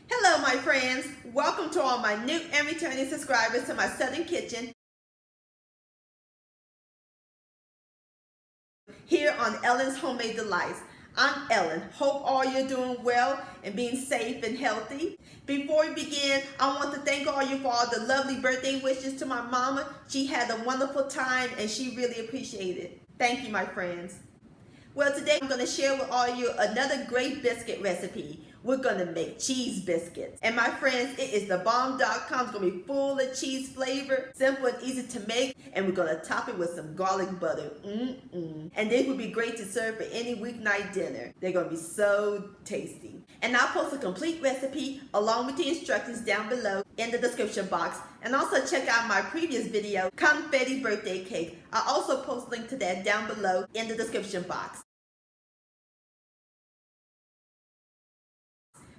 Hello my friends, welcome to all my new and returning subscribers to my Southern Kitchen here on Ellen's Homemade Delights. I'm Ellen. Hope all you're doing well and being safe and healthy. Before we begin, I want to thank all you for all the lovely birthday wishes to my mama. She had a wonderful time and she really appreciated it. Thank you my friends. Well, today I'm going to share with all you another great biscuit recipe. We're going to make cheese biscuits. And my friends, it is the bomb.com. It's going to be full of cheese flavor, simple and easy to make. And we're going to top it with some garlic butter. And they would be great to serve for any weeknight dinner. They're going to be so tasty. And I'll post a complete recipe along with the instructions down below in the description box. And also check out my previous video, Confetti Birthday Cake. I'll also post a link to that down below in the description box.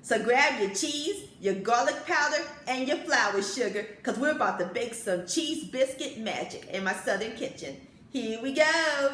So grab your cheese, your garlic powder, and your flour sugar, because we're about to bake some cheese biscuit magic in my Southern kitchen. Here we go!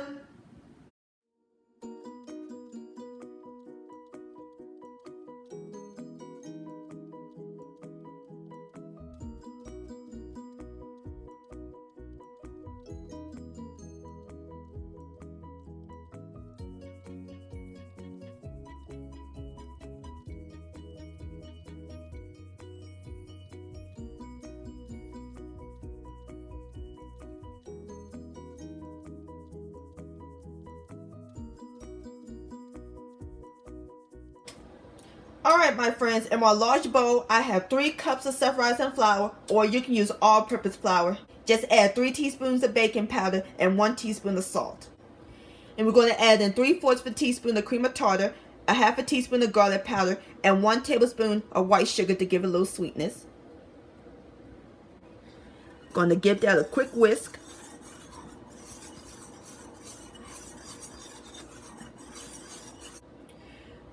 Alright my friends, in my large bowl I have 3 cups of self-rising flour, or you can use all-purpose flour. Just add 3 teaspoons of baking powder and 1 teaspoon of salt. And we're going to add in 3/4 of a teaspoon of cream of tartar, a half a teaspoon of garlic powder, and 1 tablespoon of white sugar to give it a little sweetness. Going to give that a quick whisk.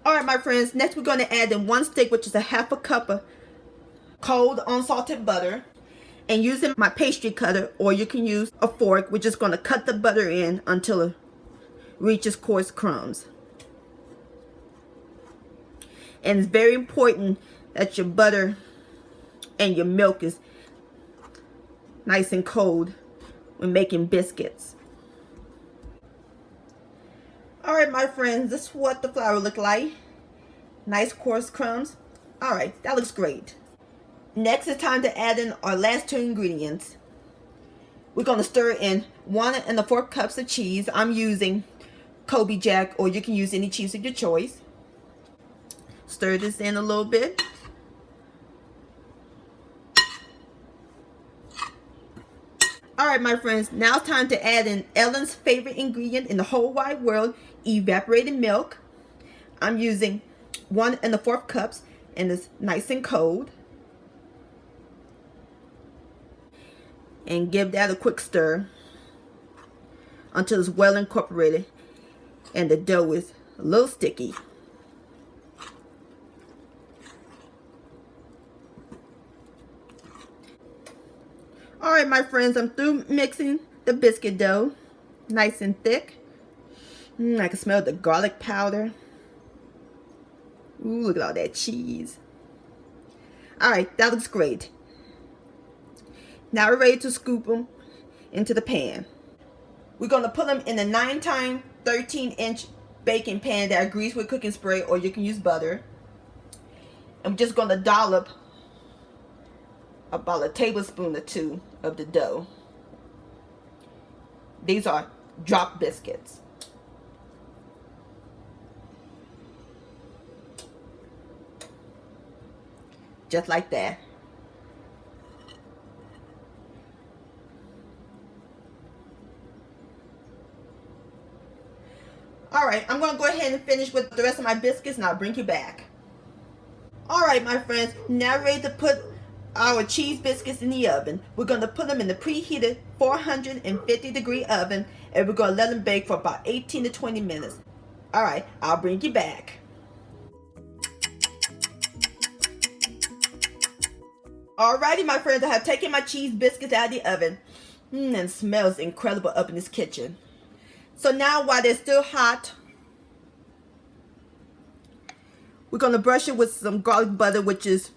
Alright my friends, next we're going to add in 1 stick, which is a half a cup of cold unsalted butter. And using my pastry cutter, or you can use a fork, we're just going to cut the butter in until it reaches coarse crumbs. And it's very important that your butter and your milk is nice and cold when making biscuits. Alright my friends, this is what the flour look like. Nice coarse crumbs. Alright, that looks great. Next it's time to add in our last 2 ingredients. We're going to stir in 1 1/4 cups of cheese. I'm using Colby Jack, or you can use any cheese of your choice. Stir this in a little bit. Alright my friends, now it's time to add in Ellen's favorite ingredient in the whole wide world, evaporated milk. I'm using 1 1/4 cups, and it's nice and cold. And give that a quick stir until it's well incorporated and the dough is a little sticky. Alright my friends, I'm through mixing the biscuit dough. Nice and thick. I can smell the garlic powder. Ooh, look at all that cheese. Alright, that looks great. Now we're ready to scoop them into the pan. We're going to put them in a 9x 13-inch baking pan that I grease with cooking spray, or you can use butter. I'm just going to dollop about a tablespoon or 2 of the dough. These are drop biscuits. Just like that. Alright, I'm going to go ahead and finish with the rest of my biscuits, and I'll bring you back. Alright my friends, now ready to put our cheese biscuits in the oven. We're going to put them in the preheated 450-degree oven, and we're going to let them bake for about 18 to 20 minutes. Alright, I'll bring you back. Alrighty my friends, I have taken my cheese biscuits out of the oven. And it smells incredible up in this kitchen. So now while they're still hot, We're going to brush it with some garlic butter, which is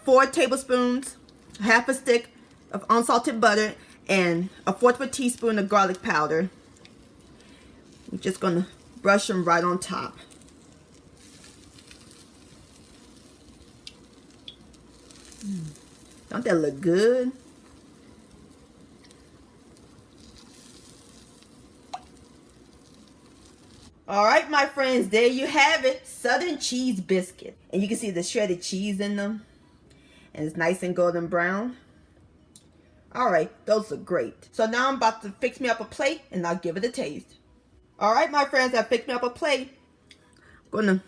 4 tablespoons, half a stick of unsalted butter, and a fourth of a teaspoon of garlic powder. We're just going to brush them right on top. Don't that look good? All right, my friends, there you have it, Southern cheese biscuit. And you can see the shredded cheese in them. And it's nice and golden brown. All right, those look great. So now I'm about to fix me up a plate and I'll give it a taste. All right, my friends, I fixed me up a plate. I'm gonna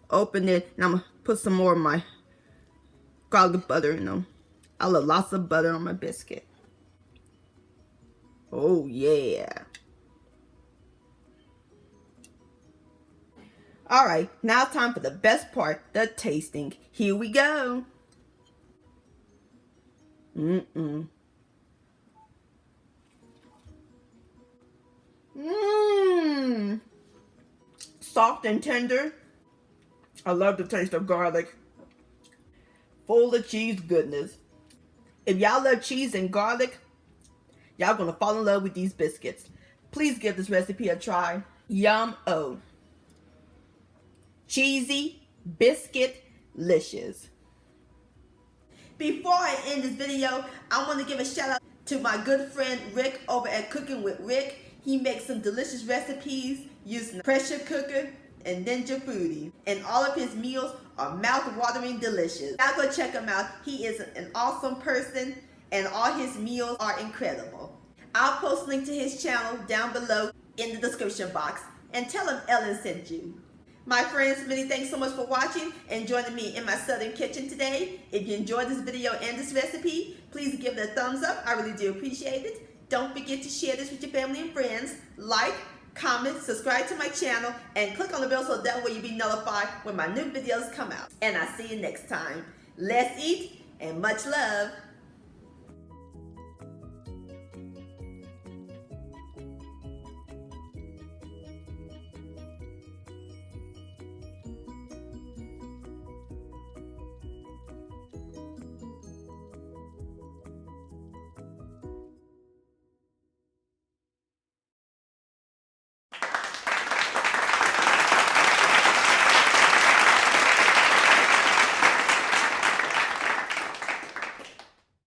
open it and I'm gonna put some more of my garlic butter in them. I love lots of butter on my biscuit. Oh yeah. All right, now it's time for the best part, the tasting. Here we go. Mmm. Soft and tender. I love the taste of garlic. Full of cheese goodness. If y'all love cheese and garlic, y'all gonna fall in love with these biscuits. Please give this recipe a try. Yum-o. Cheesy, biscuit-licious. Before I end this video, I want to give a shout out to my good friend Rick over at Cooking with Rick. He makes some delicious recipes using a pressure cooker and Ninja Foodie. And all of his meals are mouth-watering delicious. Now go check him out. He is an awesome person and all his meals are incredible. I'll post a link to his channel down below in the description box. And tell him Ellen sent you. My friends, many thanks so much for watching and joining me in my southern kitchen today. If you enjoyed this video and this recipe, please give it a thumbs up. I really do appreciate it. Don't forget to share this with your family and friends. Like, comment, subscribe to my channel, and click on the bell so that way you'll be notified when my new videos come out. And I'll see you next time. Let's eat and much love.